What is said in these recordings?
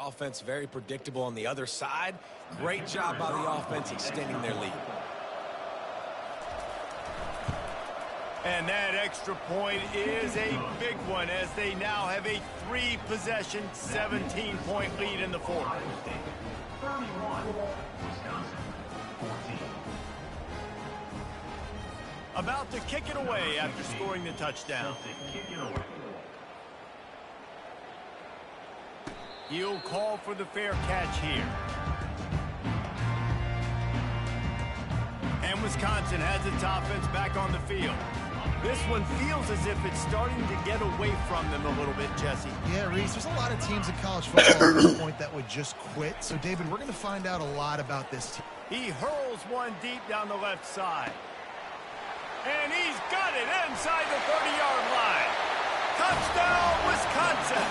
offense very predictable on the other side. Great job by the offense extending their lead. And that extra point is a big one as they now have a 3-possession, 17-point lead in the fourth. About to kick it away after scoring the touchdown. He'll call for the fair catch here. And Wisconsin has its offense back on the field. This one feels as if it's starting to get away from them a little bit, Jesse. Yeah, Reese, there's a lot of teams in college football at this point that would just quit. So, David, we're going to find out a lot about this team. He hurls one deep down the left side. And he's got it inside the 30-yard line. Touchdown, Wisconsin.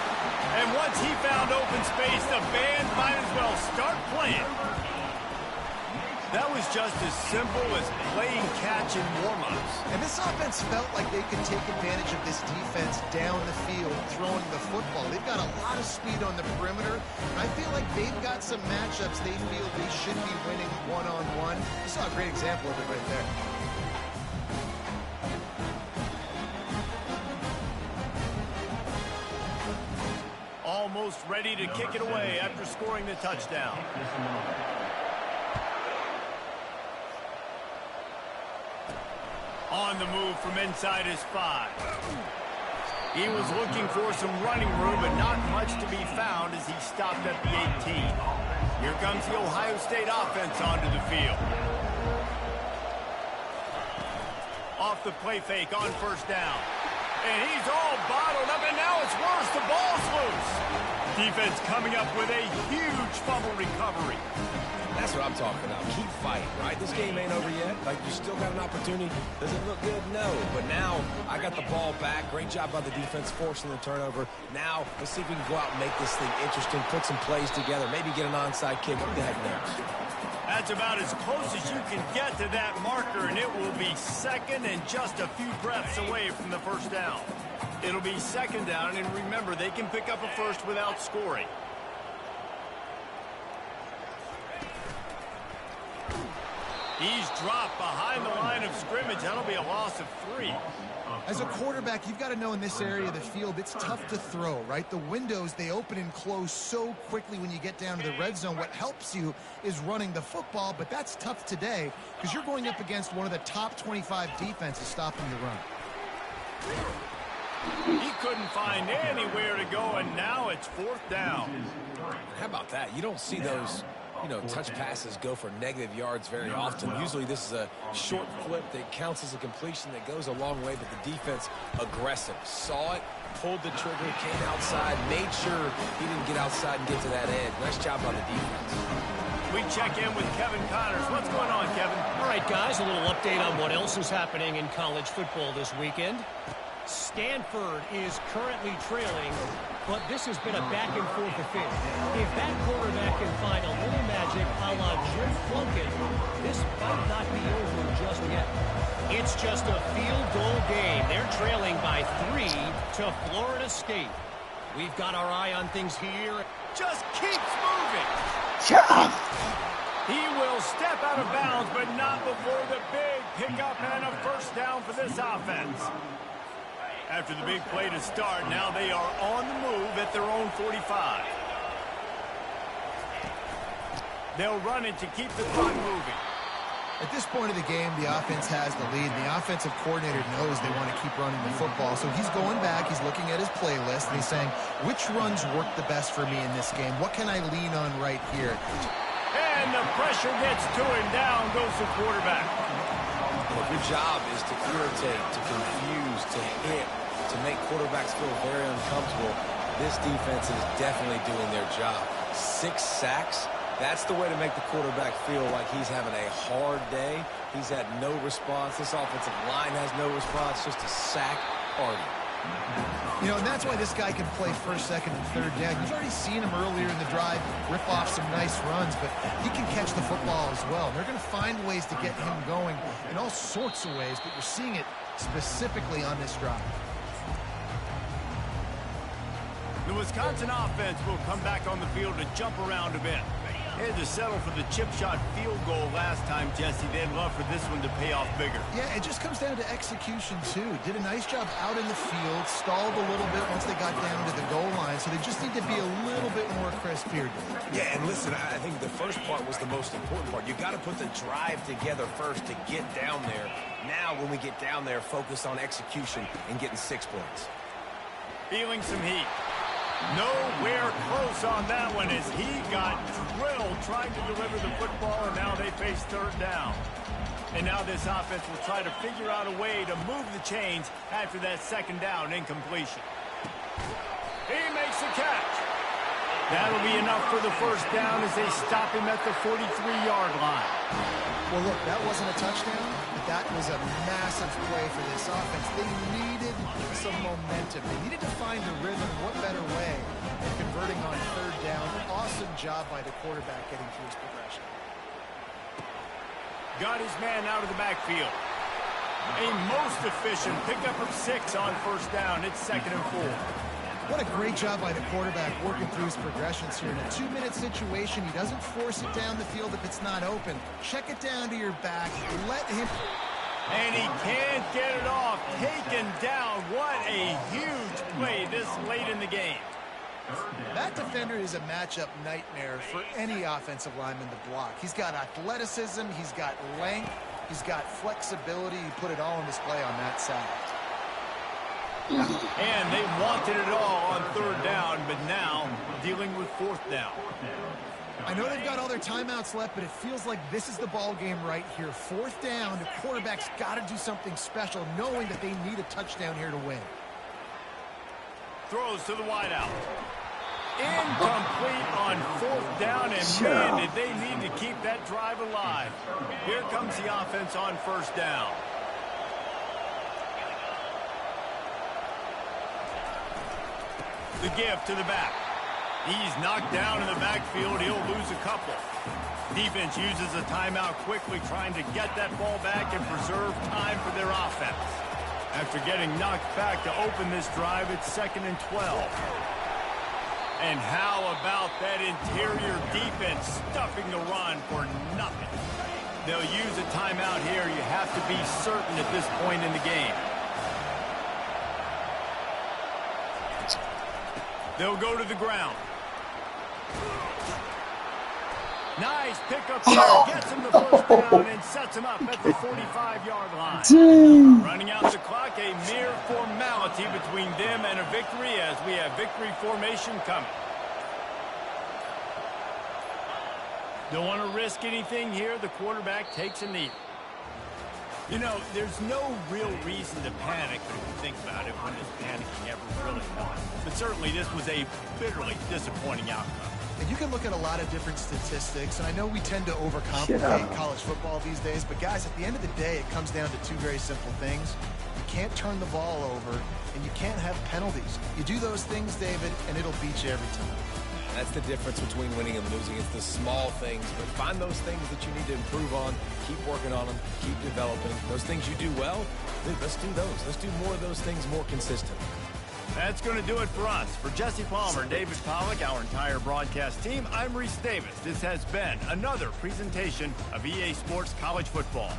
And once he found open space, the band might as well start playing. That was just as simple as playing catch in warm-ups. And this offense felt like they could take advantage of this defense down the field, throwing the football. They've got a lot of speed on the perimeter. I feel like they've got some matchups they feel they should be winning one-on-one. You saw a great example of it right there. Almost ready to kick it away after scoring the touchdown. On the move from inside his 5. He was looking for some running room, but not much to be found as he stopped at the 18. Here comes the Ohio State offense onto the field. Off the play fake on first down. And he's all bottled up, and now it's worse. The ball's loose. Defense coming up with a huge fumble recovery. That's what I'm talking about. Keep fighting, right? This game ain't over yet. Like, you still got an opportunity. Does it look good? No. But now, I got the ball back. Great job by the defense forcing the turnover. Now, let's see if we can go out and make this thing interesting, put some plays together, maybe get an onside kick. Who the heck knows? That's about as close as you can get to that marker, and it will be second and just a few breaths away from the first down. It'll be second down, and remember, they can pick up a first without scoring. He's dropped behind the line of scrimmage. That'll be a loss of 3. As a quarterback, you've got to know in this area of the field, it's tough to throw, right? The windows, they open and close so quickly when you get down to the red zone. What helps you is running the football, but that's tough today because you're going up against one of the top 25 defenses stopping the run. He couldn't find anywhere to go, and now it's fourth down. How about that? You don't see those, touch passes go for negative yards very often. Usually this is a short flip that counts as a completion that goes a long way, but the defense aggressive. Saw it, pulled the trigger, came outside, made sure he didn't get outside and get to that edge. Nice job by the defense. We check in with Kevin Connors. What's going on, Kevin? All right, guys, a little update on what else is happening in college football this weekend. Stanford is currently trailing, but this has been a back-and-forth affair. If that quarterback can find a little magic a la Jim Plunkett, this might not be over just yet. It's just a field goal game. They're trailing by 3 to Florida State. We've got our eye on things here. Just keeps moving. He will step out of bounds, but not before the big pickup and a first down for this offense. After the big play to start, now they are on the move at their own 45. They'll run it to keep the clock moving. At this point of the game, the offense has the lead, and the offensive coordinator knows they want to keep running the football. So he's going back, he's looking at his playlist, and he's saying, which runs work the best for me in this game? What can I lean on right here? And the pressure gets to him. Down goes the quarterback. Well, your job is to irritate, to confuse, to hit, to make quarterbacks feel very uncomfortable. This defense is definitely doing their job. 6 sacks. That's the way to make the quarterback feel like he's having a hard day. He's had no response. This offensive line has no response. Just a sack party. And that's why this guy can play first, second, and third down. You've already seen him earlier in the drive rip off some nice runs, but he can catch the football as well. They're going to find ways to get him going in all sorts of ways, but you're seeing it specifically on this drive. The Wisconsin offense will come back on the field to jump around a bit. They had to settle for the chip shot field goal last time, Jesse. They'd love for this one to pay off bigger. Yeah, it just comes down to execution, too. Did a nice job out in the field, stalled a little bit once they got down to the goal line, so they just need to be a little bit more crisp here. Yeah, and listen, I think the first part was the most important part. You got to put the drive together first to get down there. Now, when we get down there, focus on execution and getting 6 points. Feeling some heat. Nowhere close on that one as he got drilled trying to deliver the football, and now they face third down. And now this offense will try to figure out a way to move the chains after that second down incompletion. He makes the catch. That'll be enough for the first down as they stop him at the 43-yard line. Well, look, that wasn't a touchdown, but that was a massive play for this offense. They needed some momentum. They needed to find a rhythm. What better way than converting on third down? Awesome job by the quarterback getting through his progression. Got his man out of the backfield. A most efficient pickup of 6 on first down. It's 2nd and 4. What a great job by the quarterback working through his progressions here. In a 2-minute situation, he doesn't force it down the field if it's not open. Check it down to your back. Let him... And he can't get it off. Taken down. What a huge play this late in the game. That defender is a matchup nightmare for any offensive lineman to block. He's got athleticism. He's got length. He's got flexibility. He put it all on display on that side. And they wanted it all on third down, but now dealing with fourth down. I know they've got all their timeouts left, but it feels like this is the ball game right here. Fourth down, the quarterback's got to do something special, knowing that they need a touchdown here to win. Throws to the wideout. Incomplete on fourth down, and man, did they need to keep that drive alive. Here comes the offense on first down. The give to the back. He's knocked down in the backfield. He'll lose a couple. Defense uses a timeout quickly, trying to get that ball back and preserve time for their offense. After getting knocked back to open this drive, it's 2nd and 12. And how about that interior defense stuffing the run for nothing? They'll use a timeout here. You have to be certain at this point in the game. They'll go to the ground. Nice pickup here. Gets him the first down and sets him up at the 45-yard line. Running out the clock, a mere formality between them and a victory as we have victory formation coming. Don't want to risk anything here. The quarterback takes a knee. You know, there's no real reason to panic, but if you think about it, when is panicking ever really done? But certainly this was a bitterly disappointing outcome. And you can look at a lot of different statistics, and I know we tend to overcomplicate college football these days, but guys, at the end of the day, it comes down to 2 very simple things. You can't turn the ball over, and you can't have penalties. You do those things, David, and it'll beat you every time. That's the difference between winning and losing. It's the small things, but find those things that you need to improve on. Keep working on them. Keep developing. Those things you do well, dude, let's do those. Let's do more of those things more consistently. That's going to do it for us. For Jesse Palmer, David Pollack, our entire broadcast team, I'm Reese Davis. This has been another presentation of EA Sports College Football.